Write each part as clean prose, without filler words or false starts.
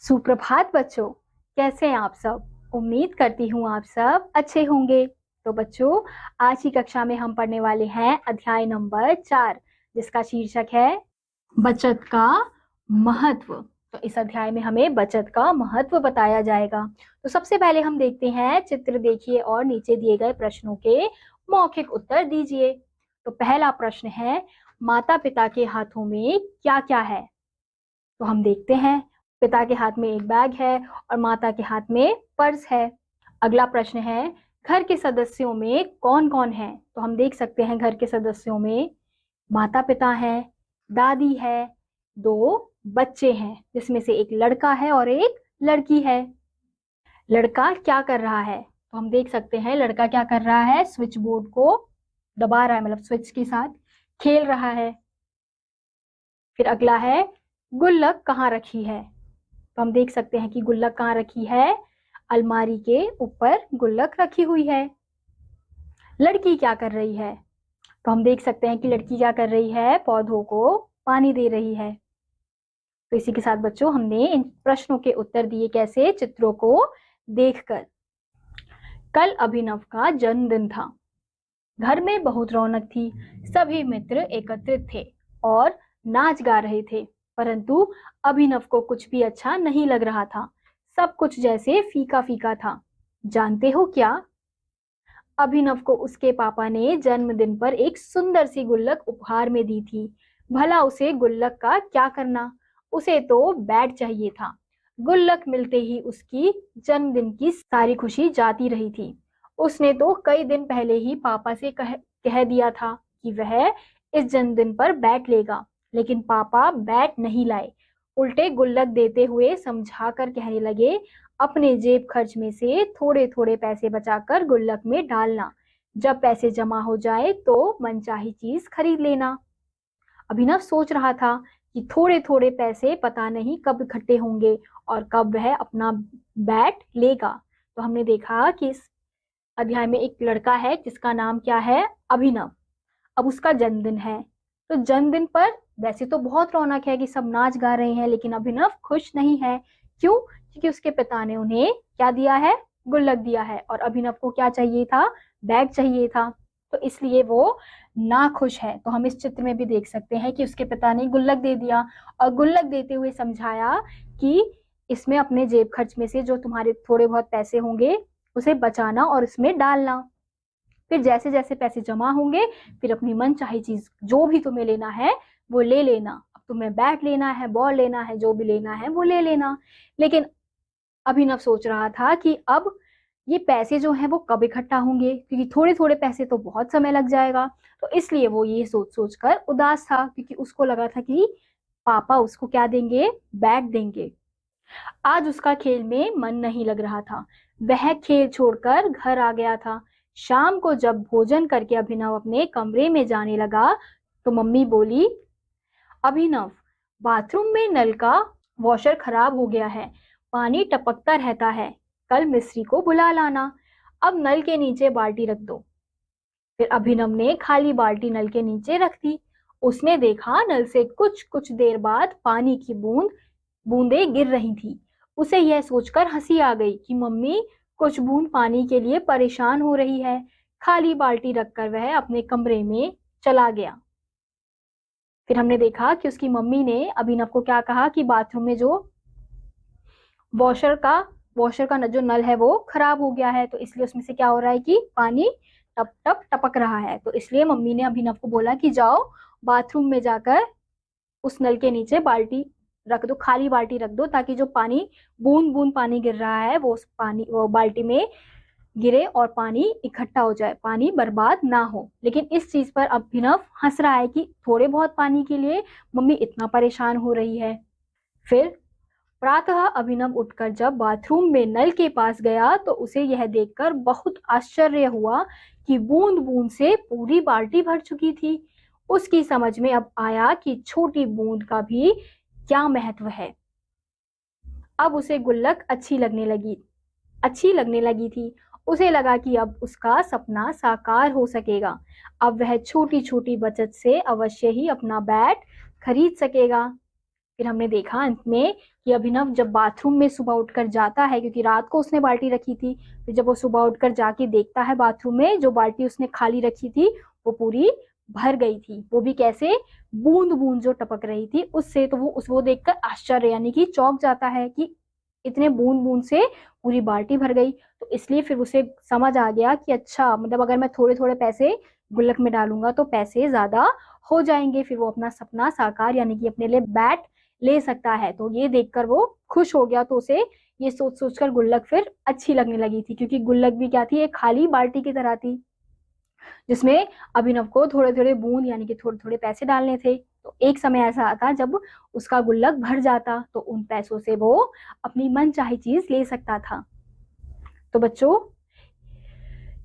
सुप्रभात बच्चों, कैसे हैं आप सब। उम्मीद करती हूँ आप सब अच्छे होंगे। तो बच्चों, आज की कक्षा में हम पढ़ने वाले हैं अध्याय नंबर 4, जिसका शीर्षक है बचत का महत्व। तो इस अध्याय में हमें बचत का महत्व बताया जाएगा। तो सबसे पहले हम देखते हैं, चित्र देखिए और नीचे दिए गए प्रश्नों के मौखिक उत्तर दीजिए। तो पहला प्रश्न है, माता पिता के हाथों में क्या क्या है। तो हम देखते हैं, पिता के हाथ में एक बैग है और माता के हाथ में पर्स है। अगला प्रश्न है, घर के सदस्यों में कौन कौन है। तो हम देख सकते हैं, घर के सदस्यों में माता पिता है, दादी है, दो बच्चे हैं, जिसमें से एक लड़का है और एक लड़की है। लड़का क्या कर रहा है। तो हम देख सकते हैं, लड़का क्या कर रहा है, स्विच बोर्ड को दबा रहा है, मतलब स्विच के साथ खेल रहा है। फिर अगला है, गुल्लक कहाँ रखी है। तो हम देख सकते हैं कि गुल्लक कहाँ रखी है, अलमारी के ऊपर गुल्लक रखी हुई है। लड़की क्या कर रही है। तो हम देख सकते हैं कि लड़की क्या कर रही है, पौधों को पानी दे रही है। तो इसी के साथ बच्चों, हमने इन प्रश्नों के उत्तर दिए कैसे, चित्रों को देखकर। कल अभिनव का जन्मदिन था। घर में बहुत रौनक थी। सभी मित्र एकत्रित थे और नाच गा रहे थे, परंतु अभिनव को कुछ भी अच्छा नहीं लग रहा था। सब कुछ जैसे फीका फीका था। जानते हो क्या, अभिनव को उसके पापा ने जन्मदिन पर एक सुंदर सी गुल्लक उपहार में दी थी। भला उसे गुल्लक का क्या करना, उसे तो बैट चाहिए था। गुल्लक मिलते ही उसकी जन्मदिन की सारी खुशी जाती रही थी। उसने तो कई दिन पहले ही पापा से कह दिया था कि वह इस जन्मदिन पर बैट लेगा, लेकिन पापा बैट नहीं लाए। उल्टे गुल्लक देते हुए समझा कर कहने लगे, अपने जेब खर्च में से थोड़े थोड़े पैसे बचाकर गुल्लक में डालना। जब पैसे जमा हो जाए तो मनचाही चीज खरीद लेना। अभिनव सोच रहा था कि थोड़े थोड़े पैसे पता नहीं कब इकट्ठे होंगे और कब वह अपना बैट लेगा। तो हमने देखा कि इस अध्याय में एक लड़का है जिसका नाम क्या है, अभिनव। अब उसका जन्मदिन है। तो जन्मदिन पर वैसे तो बहुत रौनक है कि सब नाच गा रहे हैं, लेकिन अभिनव खुश नहीं है। क्यों, क्योंकि उसके पिता ने उन्हें क्या दिया है, गुल्लक दिया है, और अभिनव को क्या चाहिए था, बैग चाहिए था। तो इसलिए वो ना खुश है। तो हम इस चित्र में भी देख सकते हैं कि उसके पिता ने गुल्लक दे दिया और गुल्लक देते हुए समझाया कि इसमें अपने जेब खर्च में से जो तुम्हारे थोड़े बहुत पैसे होंगे उसे बचाना और इसमें डालना। फिर जैसे जैसे पैसे जमा होंगे, फिर अपनी मन चाही चीज जो भी तुम्हें लेना है वो ले लेना। अब तुम्हें बैट लेना है, बॉल लेना है, जो भी लेना है वो ले लेना। लेकिन अभिनव सोच रहा था कि अब ये पैसे जो हैं वो कब इकट्ठा होंगे, क्योंकि थोड़े थोड़े पैसे तो बहुत समय लग जाएगा। तो इसलिए वो ये सोच सोच कर उदास था, क्योंकि उसको लगा था कि पापा उसको क्या देंगे, बैग देंगे। आज उसका खेल में मन नहीं लग रहा था। वह खेल छोड़कर घर आ गया था। शाम को जब भोजन करके अभिनव अपने कमरे में जाने लगा तो मम्मी बोली, अभिनव, बाथरूम में नल का वॉशर खराब हो गया है, पानी टपकता रहता है। कल मिस्त्री को बुला लाना। अब नल के नीचे बाल्टी रख दो। फिर अभिनव ने खाली बाल्टी नल के नीचे रख दी। उसने देखा, नल से कुछ कुछ देर बाद पानी की बूंदें गिर रही थी। उसे यह सोचकर हंसी आ गई कि मम्मी कुछ बूंद पानी के लिए परेशान हो रही है। खाली बाल्टी रखकर वह अपने कमरे में चला गया। फिर हमने देखा कि उसकी मम्मी ने अभिनव को क्या कहा कि बाथरूम में जो वॉशर का जो नल है वो खराब हो गया है, तो इसलिए उसमें से क्या हो रहा है कि पानी टप टप टपक रहा है। तो इसलिए मम्मी ने अभिनव को बोला कि जाओ बाथरूम में जाकर उस नल के नीचे बाल्टी रख दो, खाली बाल्टी रख दो, ताकि जो पानी बूंद बूंद पानी गिर रहा है वो उस पानी वो बाल्टी में गिरे और पानी इकट्ठा हो जाए, पानी बर्बाद ना हो। लेकिन इस चीज पर अभिनव हंस रहा है कि थोड़े बहुत पानी के लिए मम्मी इतना परेशान हो रही है। फिर प्रातः अभिनव उठकर जब बाथरूम में नल के पास गया तो उसे यह देखकर बहुत आश्चर्य हुआ कि बूंद बूंद से पूरी बाल्टी भर चुकी थी। उसकी समझ में अब आया कि छोटी बूंद का भी क्या महत्व है। अब उसे गुल्लक अच्छी लगने लगी थी। उसे लगा कि अब उसका सपना साकार हो सकेगा। अब वह छोटी छोटी बचत से अवश्य ही अपना बैट खरीद सकेगा। फिर हमने देखा अंत में कि अभिनव जब बाथरूम में सुबह उठकर जाता है, क्योंकि रात को उसने बाल्टी रखी थी, फिर जब वो सुबह उठकर जाके देखता है बाथरूम में, जो बाल्टी उसने खाली रखी थी वो पूरी भर गई थी। वो भी कैसे? बूंद बूंद जो टपक रही थी उससे। तो वो देखकर आश्चर्य यानी कि चौंक जाता है कि इतने बूंद बूंद से पूरी बाल्टी भर गई। तो इसलिए फिर उसे समझ आ गया कि अच्छा, मतलब अगर मैं थोड़े थोड़े पैसे गुल्लक में डालूंगा तो पैसे ज्यादा हो जाएंगे, फिर वो अपना सपना साकार यानी कि अपने लिए बैट ले सकता है। तो ये देखकर वो खुश हो गया। तो उसे ये सोच सोचकर गुल्लक फिर अच्छी लगने लगी थी, क्योंकि गुल्लक भी क्या थी? एक खाली बाल्टी की तरह थी, जिसमें अभिनव को थोड़े थोड़े बूंद यानी कि थोड़े थोड़े पैसे डालने थे। तो एक समय ऐसा आता जब उसका गुल्लक भर जाता, तो उन पैसों से वो अपनी मनचाही चीज ले सकता था। तो बच्चों,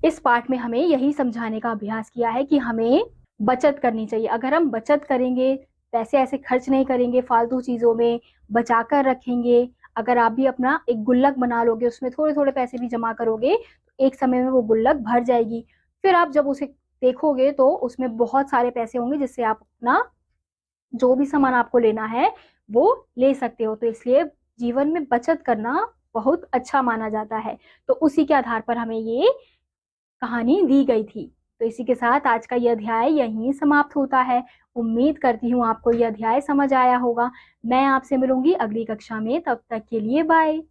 इस पाठ में हमें यही समझाने का अभ्यास किया है कि हमें बचत करनी चाहिए। अगर हम बचत करेंगे, पैसे ऐसे खर्च नहीं करेंगे फालतू चीजों में, बचा कर रखेंगे, अगर आप भी अपना एक गुल्लक बना लोगे, उसमें थोड़े थोड़े पैसे भी जमा करोगे, तो एक समय में वो गुल्लक भर जाएगी। फिर आप जब उसे देखोगे तो उसमें बहुत सारे पैसे होंगे, जिससे आप अपना जो भी सामान आपको लेना है वो ले सकते हो। तो इसलिए जीवन में बचत करना बहुत अच्छा माना जाता है। तो उसी के आधार पर हमें ये कहानी दी गई थी। तो इसी के साथ आज का यह अध्याय यहीं समाप्त होता है। उम्मीद करती हूँ आपको यह अध्याय समझ आया होगा। मैं आपसे मिलूंगी अगली कक्षा में, तब तक के लिए बाय।